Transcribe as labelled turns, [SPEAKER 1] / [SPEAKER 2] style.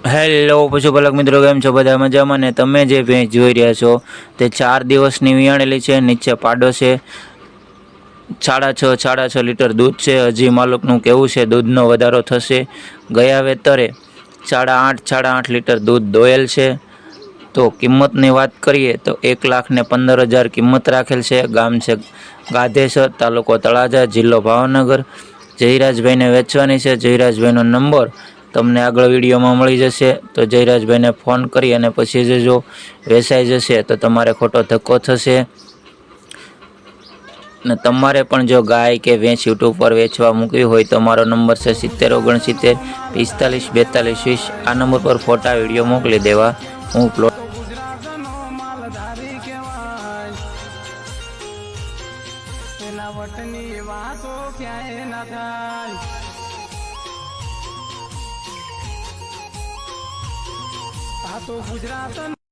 [SPEAKER 1] Hello પશુપાલક મિત્રો, કેમ છો? બધા મજામાં ને? તમે જે ભેંસ જોઈ રહ્યા છો તે 4 દિવસની વિયાણેલી છે. નીચે પાડો છે. 6.5 લીટર દૂધ છે. હજી માલિકનું કેવું છે દૂધનો વધારો થશે. ગયા વેતરે 8.5 લીટર દૂધ દોયેલ છે. તો કિંમતની વાત કરીએ તો 1,15,000 કિંમત રાખેલ છે. ગામ છે ગાધેસર, તાલુકો તળાજા, જિલ્લો ભાવનગર. જયરાજભાઈને વેચવાની છે. જયરાજભાઈનો નંબર તમને આગળ વિડીયોમાં મળી જશે. તો જયરાજભાઈને ફોન કરી અને પછી જો વેચાઈ જશે તો તમારે ખોટો ધક્કો થશે. ને તમારે પણ જો ગાય કે ભેંસ યુટ્યુબ પર વેચવા મૂકવી હોય તો મારો નંબર છે 7069454220. આ નંબર પર ફોટા વિડીયો મોકલી દેવા. હું પ્લોટ
[SPEAKER 2] વટની વાતો ક્યાંય ના થાય. આ તો ગુજરાત